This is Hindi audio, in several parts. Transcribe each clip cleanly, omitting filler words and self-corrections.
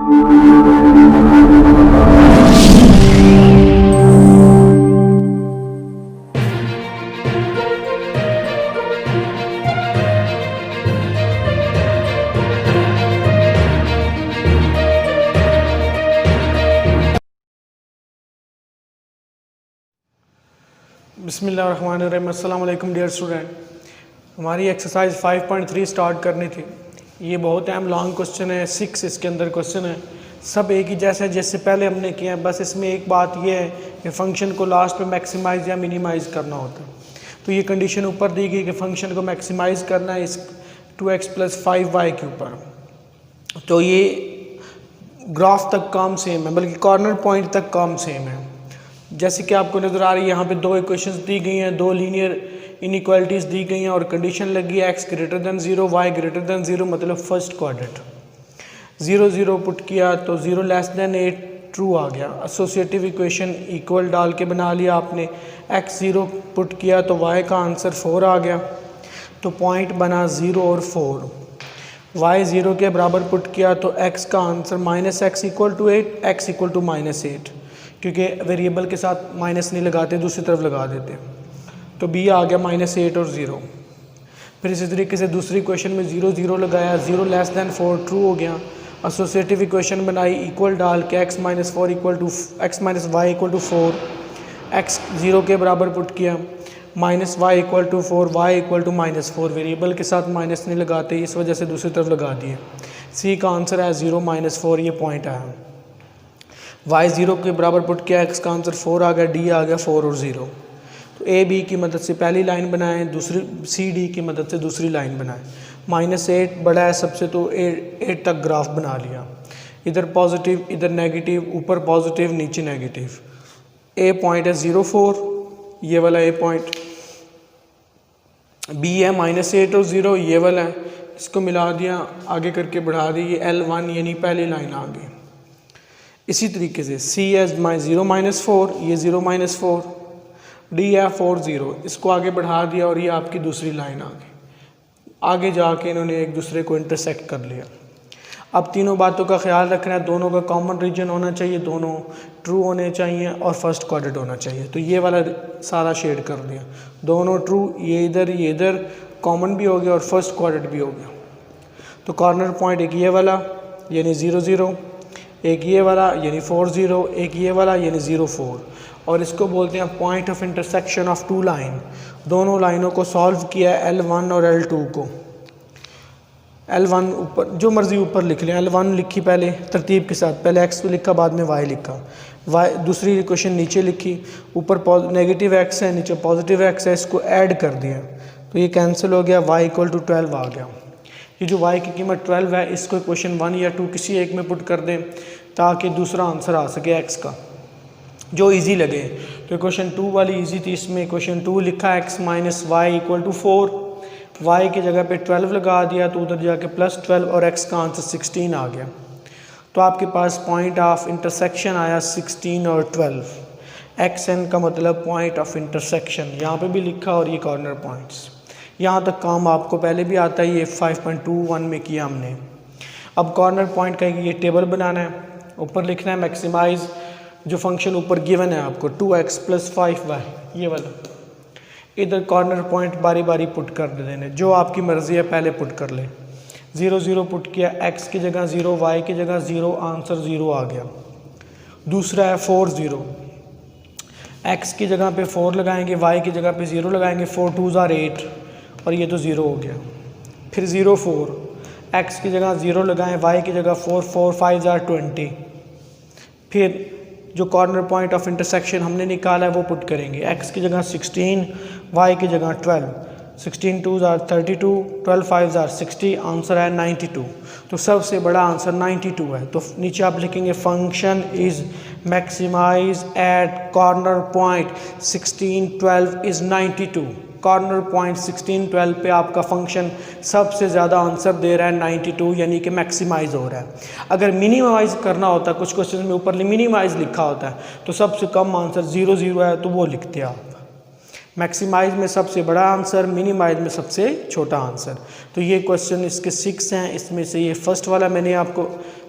बिस्मिल्लाहिर्रहमानिर्रहीम। अस्सलाम वालेकुम डियर स्टूडेंट, हमारी एक्सरसाइज 5.3 स्टार्ट करनी थी। ये बहुत अहम लॉन्ग क्वेश्चन है, 6 इसके अंदर क्वेश्चन है, सब एक ही जैसे जैसे पहले हमने किया है, बस इसमें एक बात ये है कि फ़ंक्शन को लास्ट में मैक्सिमाइज़ या मिनिमाइज़ करना होता है। तो ये कंडीशन ऊपर दी गई कि फ़ंक्शन को मैक्सिमाइज़ करना है इस 2x + 5y के ऊपर। तो ये ग्राफ तक काम सेम है, बल्कि कॉर्नर पॉइंट तक काम सेम है। जैसे कि आपको नज़र आ रही है यहाँ पे दो इक्वेशंस दी गई हैं, दो लीनियर इनइक्वालिटीज़ दी गई हैं और कंडीशन लगी है x > 0 y > 0, मतलब फर्स्ट क्वाड्रेंट। 0 0 पुट किया तो 0 < 8 ट्रू आ गया। एसोसिएटिव इक्वेशन इक्वल डाल के बना लिया आपने। x 0 पुट किया तो y का आंसर 4 आ गया, तो पॉइंट बना 0 और 4। y 0 के बराबर पुट किया तो x का आंसर -x = 8, x = -8, क्योंकि वेरिएबल के साथ माइनस नहीं लगाते, दूसरी तरफ लगा देते। तो b आ गया -8 और 0। फिर इसी तरीके से दूसरी इक्वेशन में 0 0 लगाया, 0 < 4 ट्रू हो गया। एसोसिएटिव इक्वेशन बनाई इक्वल डाल के x - y = 4, x 0 के बराबर पुट किया, -y = 4, y = -4, वेरिएबल के साथ माइनस नहीं लगाते, इस वजह से दूसरी तरफ लगा दिए। c का आंसर है 0 - 4, ये पॉइंट आया। y 0 के बराबर पुट किया, x का आंसर 4 आ गया, d आ गया 4 और 0। तो a b की मदद से पहली लाइन बनाएं, दूसरी c d की मदद से दूसरी लाइन बनाएं। -8 बड़ा है सबसे, तो 8 तक ग्राफ बना लिया। इधर पॉजिटिव इधर नेगेटिव, ऊपर पॉजिटिव नीचे नेगेटिव। a पॉइंट है 0 4, ये वाला a पॉइंट। b है -8 और 0, ये वाला है, इसको मिला दिया, आगे करके बढ़ा दी, ये L1 यानी पहली लाइन आ गई। इसी तरीके से c है 0 - 4, ये 0 - 4, d है 4 0, इसको आगे बढ़ा दिया और ये आपकी दूसरी लाइन आ गई। आगे जाके इन्होंने एक दूसरे को इंटरसेक्ट कर लिया। अब तीनों बातों का ख्याल रखना है, दोनों का कॉमन रीजन होना चाहिए, दोनों ट्रू होने चाहिए और फर्स्ट क्वाड्रेंट होना चाहिए। तो ये वाला सारा शेड कर दिया, दोनों ट्रू, ये इधर कॉमन भी हो गया और फर्स्ट क्वाड्रेंट भी हो गया। तो कॉर्नर पॉइंट एक ये वाला यानी 0 0, एक ये वाला यानी 4 0, एक ये वाला यानी 0 4, और इसको बोलते हैं point of intersection of two line. दोनों लाइनों को सॉल्व किया L1 और L2 को। L1 ऊपर जो मर्ज़ी ऊपर लिख लें, L1 लिखी पहले तरतीब के साथ, पहले x लिखा बाद में y लिखा, y दूसरी इक्वेशन नीचे लिखी, ऊपर नेगेटिव x है नीचे पॉजिटिव x है, इसको ऐड कर दिया तो ये कैंसिल हो गया, y = 12 आ गया। ये जो y की कीमत 12 है, इसको क्वेश्चन 1 या 2 किसी एक में पुट कर दें ताकि दूसरा आंसर आ सके x का, जो इजी लगे। तो क्वेश्चन 2 वाली इजी थी, इसमें क्वेश्चन 2 लिखा x - y = 4, y की जगह पे 12 लगा दिया तो उधर जाके +12 और x का आंसर 16 आ गया। तो आपके पास पॉइंट ऑफ इंटरसेक्शन आया 16 और 12। xn का मतलब पॉइंट ऑफ इंटरसेक्शन, यहाँ पे भी लिखा और ये कॉर्नर पॉइंट्स। यहाँ तक काम आपको पहले भी आता है, ये 5.21 में किया हमने। अब कॉर्नर पॉइंट का ये टेबल बनाना है, ऊपर लिखना है मैक्सिमाइज़ जो फंक्शन ऊपर गिवन है आपको 2x + 5y, ये वाला। इधर कॉर्नर पॉइंट बारी बारी पुट कर देने, जो आपकी मर्ज़ी है पहले पुट कर ले। 0 0 पुट किया, x की जगह 0, y की जगह 0, आंसर 0 आ गया। दूसरा है 4 0, x की जगह पे 4 लगाएंगे, y की जगह पे 0 लगाएंगे, 4 2 = 8 और ये तो 0 हो गया। फिर 0 4, x की जगह 0 लगाएं, y की जगह 4 4 5 = 20। फिर जो कॉर्नर पॉइंट ऑफ इंटरसेक्शन हमने निकाला है वो पुट करेंगे, x की जगह 16, y की जगह 12, 16 2 = 32, 12 5 = 60, आंसर है 92। तो सबसे बड़ा आंसर 92 है। तो नीचे आप लिखेंगे function is maximize at corner point 16 12 = 92। Corner point 16 12 पे आपका फंक्शन सबसे ज़्यादा आंसर दे रहा है 92, यानी कि मैक्सिमाइज़ हो रहा है। अगर मिनिमाइज़ करना होता है, कुछ क्वेश्चन में ऊपर मिनिमाइज़ लिखा होता है, तो सबसे कम आंसर 0 0 है, तो वो लिखते हैं आप। मैक्सिमाइज़ में सबसे बड़ा आंसर, मिनिमाइज़ में सबसे छोटा आंसर। तो ये क्वेश्चन इसके 6 हैं, इसमें से ये फर्स्ट वाला मैंने आपको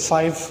5